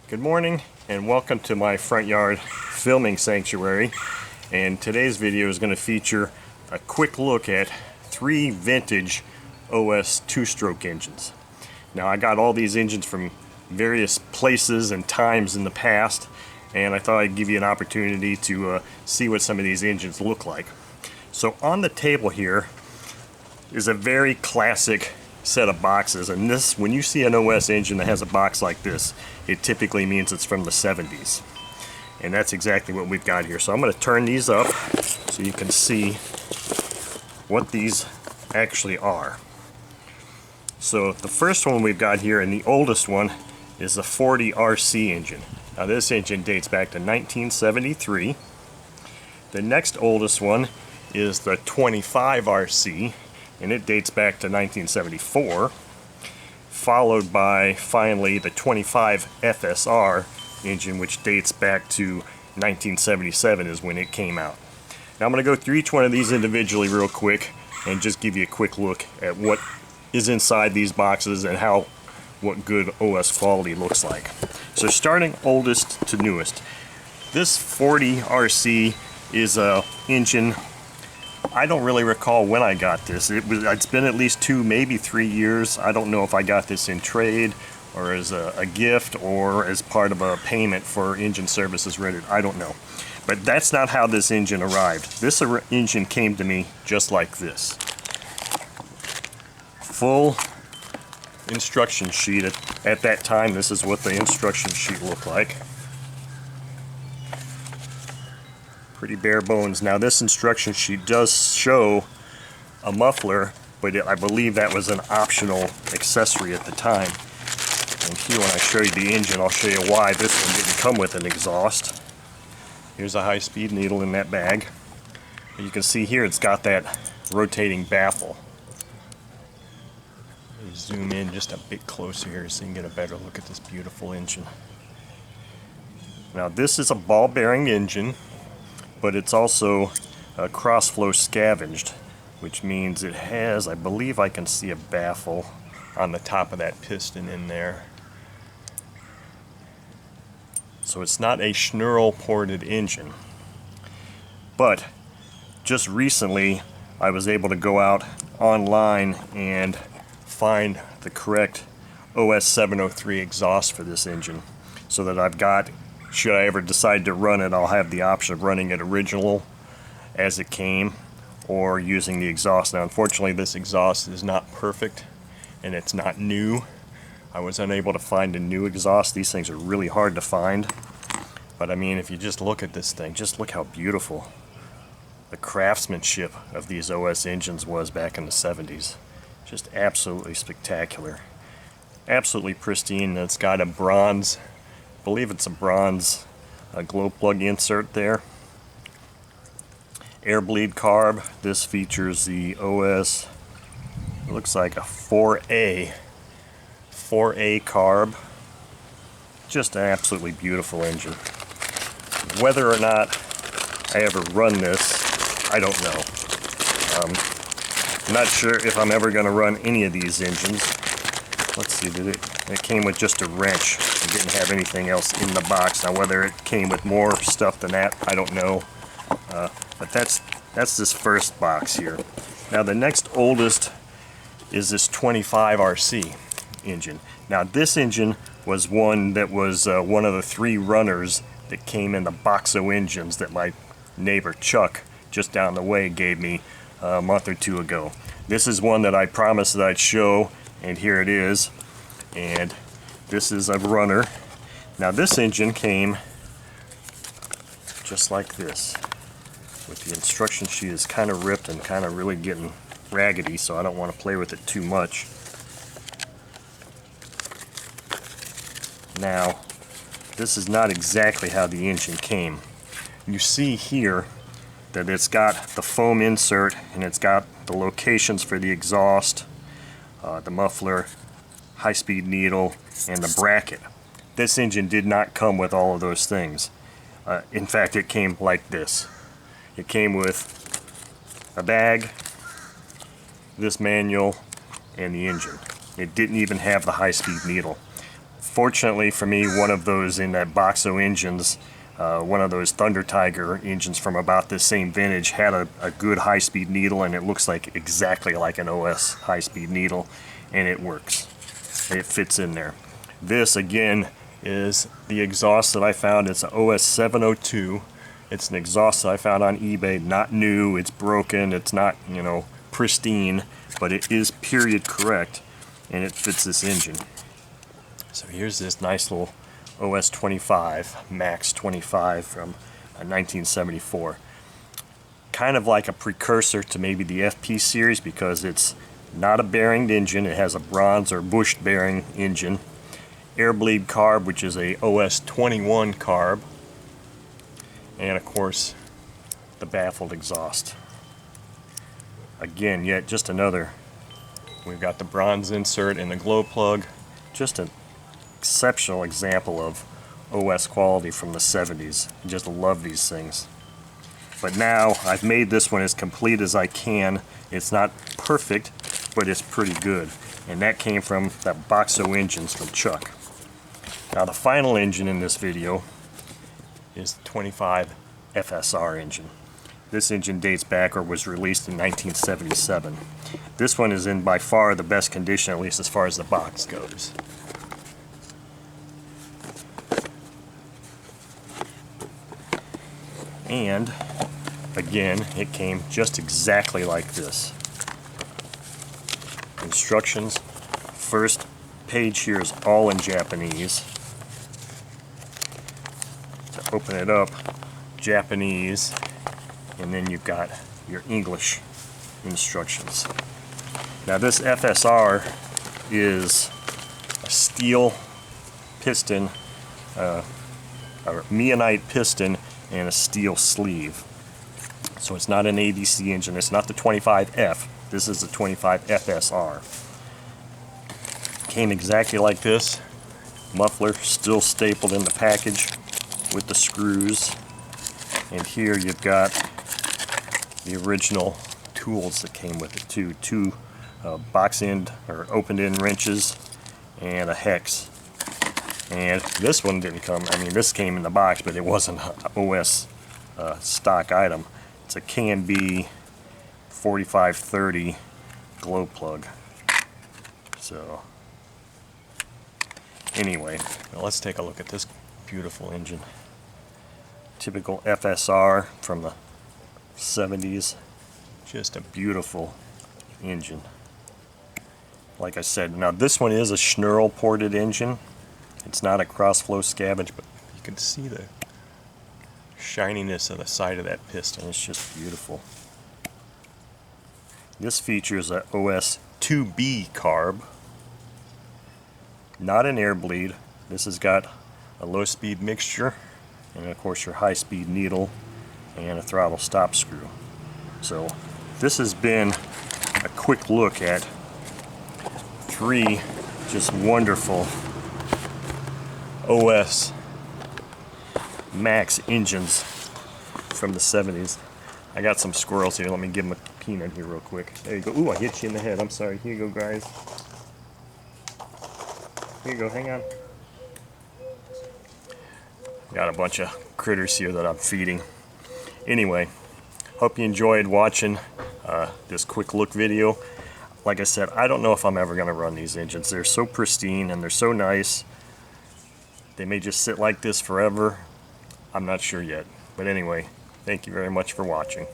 Good morning and welcome to my front yard filming sanctuary, and today's video is going to feature a quick look at 3 vintage OS 2-stroke engines. Now, I got all these engines from various places and times in the past, and I thought I'd give you an opportunity to see what some of these engines look like. So on the table here is a very classic set of boxes, and this, when you see an OS engine that has a box like this, it typically means it's from the 70s, and that's exactly what we've got here. So I'm going to turn these up so you can see what these actually are. So the first one we've got here, and the oldest one, is the 40 RC engine. Now this engine dates back to 1973. The next oldest one is the 25 RC, and it dates back to 1974, followed by finally the 25 FSR engine, which dates back to 1977 is when it came out. Now I'm going to go through each one of these individually real quick and just give you a quick look at what is inside these boxes and what good OS quality looks like. So starting oldest to newest, this 40 RC is a engine. I don't really recall when I got this. It's been at least 2, maybe 3 years. I don't know if I got this in trade or as a gift or as part of a payment for engine services rendered. I don't know. But that's not how this engine arrived. This engine came to me just like this. Full instruction sheet. At that time, this is what the instruction sheet looked like. Pretty bare bones. Now this instruction sheet does show a muffler, but I believe that was an optional accessory at the time. And here, when I show you the engine, I'll show you why this one didn't come with an exhaust. Here's a high-speed needle in that bag. You can see here it's got that rotating baffle. Let me zoom in just a bit closer here so you can get a better look at this beautiful engine. Now this is a ball bearing engine, but it's also cross-flow scavenged, which means it has, I believe I can see a baffle on the top of that piston in there. So it's not a Schnurl ported engine. But just recently I was able to go out online and find the correct OS 703 exhaust for this engine, so that I've got, should I ever decide to run it, I'll have the option of running it original as it came or using the exhaust. Now unfortunately this exhaust is not perfect and it's not new. I was unable to find a new exhaust. These things are really hard to find. But I mean, if you just look at this thing, just look how beautiful the craftsmanship of these OS engines was back in the 70s. Just absolutely spectacular. Absolutely pristine. It's got a bronze, I believe it's a bronze glow plug insert there. Air bleed carb. This features the OS, it looks like a 4A carb. Just an absolutely beautiful engine. Whether or not I ever run this, I don't know. I'm not sure if I'm ever going to run any of these engines. Let's see, it came with just a wrench. It didn't have anything else in the box. Now whether it came with more stuff than that, I don't know. But that's this first box here. Now the next oldest is this 25 RC engine. Now this engine was one that was one of the 3 runners that came in the Boxo engines that my neighbor Chuck just down the way gave me a month or 2 ago. This is one that I promised that I'd show, and here it is. And this is a runner. Now this engine came just like this, with the instruction sheet is kind of ripped and kind of really getting raggedy, so I don't want to play with it too much. Now this is not exactly how the engine came. You see here that it's got the foam insert and it's got the locations for the exhaust, the muffler, high-speed needle, and the bracket. This engine did not come with all of those things. In fact, it came like this. It came with a bag, this manual, and the engine. It didn't even have the high-speed needle. Fortunately for me, one of those in that Boxo engines, one of those Thunder Tiger engines from about the same vintage, had a good high-speed needle, and it looks like exactly like an OS high-speed needle, and it works. It fits in there. This again is the exhaust that I found. It's an OS 702. It's an exhaust that I found on eBay, not new, it's broken, it's not, you know, pristine, but it is period correct, and it fits this engine. So here's this nice little OS 25, Max 25 from 1974. Kind of like a precursor to maybe the FP series, because it's not a bearinged engine. It has a bronze or bushed bearing engine. Air bleed carb, which is a OS 21 carb. And of course, the baffled exhaust. Again, yet just another. We've got the bronze insert and the glow plug. Just an exceptional example of OS quality from the 70s. I just love these things. But now I've made this one as complete as I can. It's not perfect, but it's pretty good. And that came from that Boxo engines from Chuck. Now the final engine in this video is the 25 FSR engine. This engine dates back, or was released in 1977. This one is in by far the best condition, at least as far as the box goes. And again, it came just exactly like this. Instructions. First page here is all in Japanese. To open it up, Japanese, and then you've got your English instructions. Now this FSR is a steel piston, a Meonite piston, and a steel sleeve. So it's not an ADC engine. It's not the 25F. This is the 25 FSR. Came exactly like this. Muffler still stapled in the package with the screws. And here you've got the original tools that came with it too. Two box end or open end wrenches and a hex. And this one didn't come, I mean this came in the box, but it wasn't an OS stock item. It's a K&B 4530 glow plug. So anyway, well, let's take a look at this beautiful engine. Typical FSR from the 70s. Just a beautiful engine. Like I said, now this one is a Schnurl ported engine. It's not a cross-flow scavenge, but you can see the shininess on the side of that piston. It's just beautiful. This features a OS 2B carb. Not an air bleed. This has got a low-speed mixture, and of course your high-speed needle, and a throttle stop screw. So this has been a quick look at three just wonderful OS Max engines from the 70s. I got some squirrels here. Let me give them a peanut here real quick. There you go. Ooh, I hit you in the head. I'm sorry. Here you go, guys. Here you go. Hang on. Got a bunch of critters here that I'm feeding. Anyway, hope you enjoyed watching this quick look video. Like I said, I don't know if I'm ever going to run these engines. They're so pristine and they're so nice. They may just sit like this forever. I'm not sure yet. But anyway, thank you very much for watching.